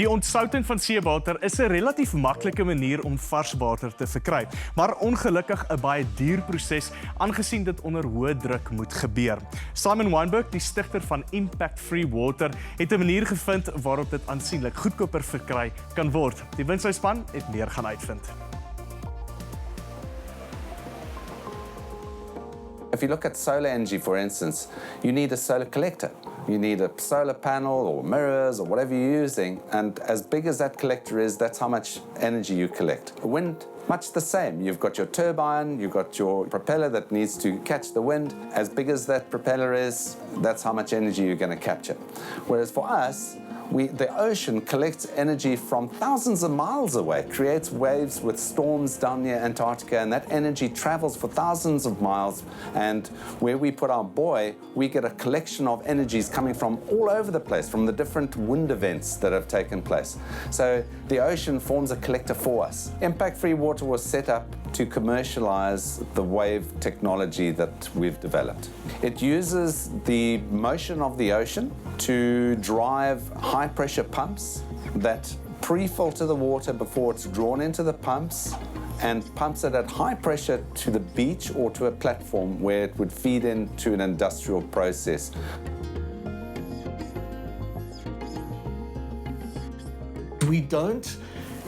Die ontsouting van seewater is 'n relatief maklike manier om vars water te verkry, maar ongelukkig 'n baie duur proses aangesien dit onder hoë druk moet gebeur. Wijnberg, die stigter van Impact-Free Water, het 'n manier gevind waarop dit aansienlik goedkoper verkry kan word. Die WINSLYN span het meer gaan uitvind. If you look at solar energy, for instance, you need a solar collector. You need a solar panel or mirrors or whatever you're using, and as big as that collector is, that's how much energy you collect. Wind, much the same. You've got your turbine, you've got your propeller that needs to catch the wind. As big as that propeller is, that's how much energy you're going to capture. Whereas for us, the ocean collects energy from thousands of miles away, creates waves with storms down near Antarctica, and that energy travels for thousands of miles. And where we put our buoy, we get a collection of energies coming from all over the place, from the different wind events that have taken place. So the ocean forms a collector for us. Impact-Free Water was set up to commercialize the wave technology that we've developed. It uses the motion of the ocean to drive high-pressure pumps that pre-filter the water before it's drawn into the pumps and pumps it at high pressure to the beach or to a platform where it would feed into an industrial process. We don't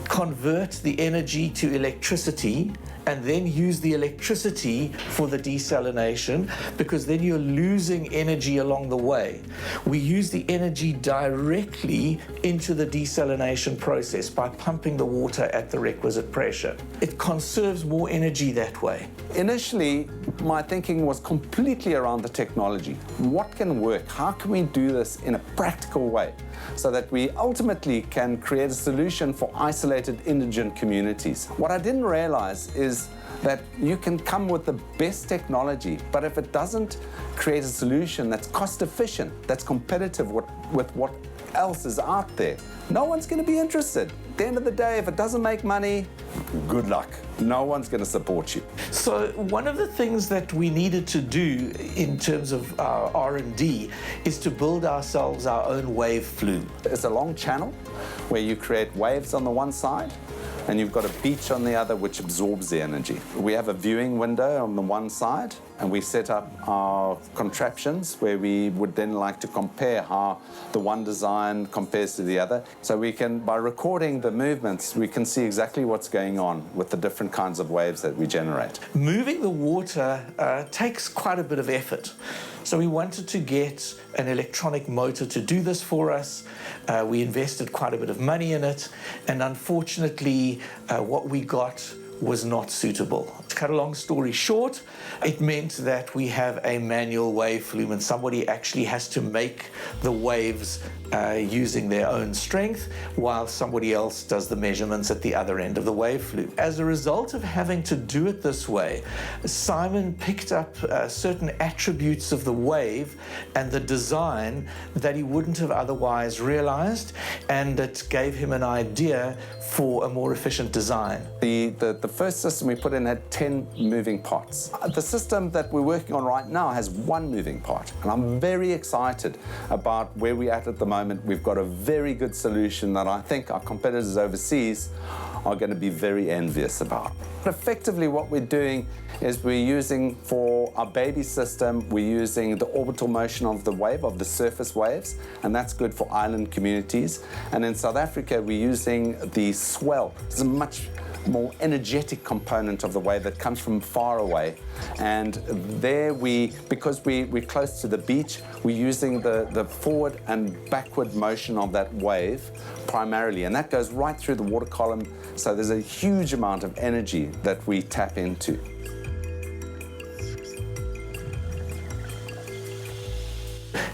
convert the energy to electricity and then use the electricity for the desalination, because then you're losing energy along the way. We use the energy directly into the desalination process by pumping the water at the requisite pressure. It conserves more energy that way. Initially, my thinking was completely around the technology. What can work? How can we do this in a practical way so that we ultimately can create a solution for isolated indigent communities? What I didn't realize is that you can come with the best technology, but if it doesn't create a solution that's cost efficient, that's competitive with what else is out there, no one's going to be interested. At the end of the day, if it doesn't make money, good luck. No one's going to support you. So one of the things that we needed to do in terms of our R&D is to build ourselves our own wave flume. It's a long channel where you create waves on the one side and you've got a beach on the other which absorbs the energy. We have a viewing window on the one side and we set up our contraptions where we would then like to compare how the one design compares to the other. So we can, by recording the movements, we can see exactly what's going on with the different kinds of waves that we generate. Moving the water takes quite a bit of effort. So we wanted to get an electronic motor to do this for us. We invested quite a bit of money in it, and unfortunately what we got was not suitable. To cut a long story short, it meant that we have a manual wave flume and somebody actually has to make the waves using their own strength while somebody else does the measurements at the other end of the wave flume. As a result of having to do it this way, Simon picked up certain attributes of the wave and the design that he wouldn't have otherwise realized, and it gave him an idea for a more efficient design. The first system we put in had 10 moving parts. The system that we're working on right now has one moving part, and I'm very excited about where we're at the moment. We've got a very good solution that I think our competitors overseas are going to be very envious about. But effectively what we're doing is we're using, for our baby system, we're using the orbital motion of the wave, of the surface waves, and that's good for island communities. And in South Africa, we're using the swell. It's a much more energetic component of the wave that comes from far away. And there because we're close to the beach, we're using the forward and backward motion of that wave primarily, and that goes right through the water column, so there's a huge amount of energy that we tap into.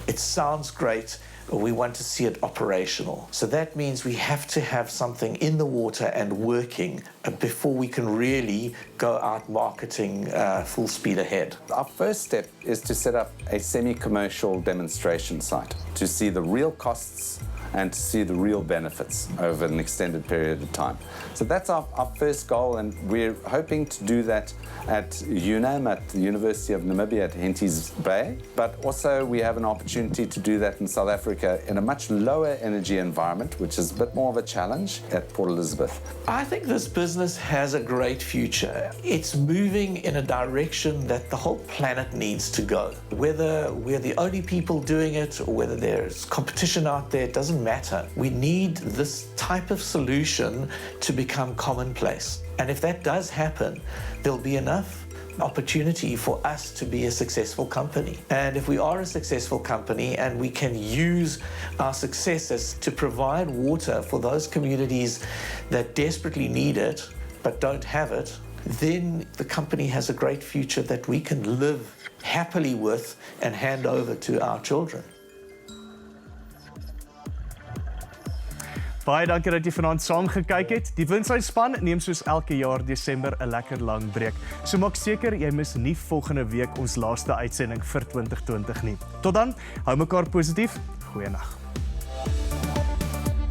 It sounds great, but we want to see it operational. So that means we have to have something in the water and working before we can really go out marketing full speed ahead. Our first step is to set up a semi-commercial demonstration site to see the real costs and to see the real benefits over an extended period of time. So that's our first goal, and we're hoping to do that at UNAM, at the University of Namibia at Henties Bay, but also we have an opportunity to do that in South Africa in a much lower energy environment, which is a bit more of a challenge at Port Elizabeth. I think this business has a great future. It's moving in a direction that the whole planet needs to go. Whether we're the only people doing it or whether there's competition out there, it doesn't matter. We need this type of solution to become commonplace. And if that does happen, there'll be enough opportunity for us to be a successful company. And if we are a successful company and we can use our successes to provide water for those communities that desperately need it but don't have it, then the company has a great future that we can live happily with and hand over to our children. Baie dankie dat jy vanaand saam gekyk het. Die WINSLYN span neem soos elke jaar Desember 'n lekker lang breek. So maak seker jy mis nie volgende week ons laaste uitsending vir 2020 nie. Tot dan, hou mekaar positief. Goeienaand.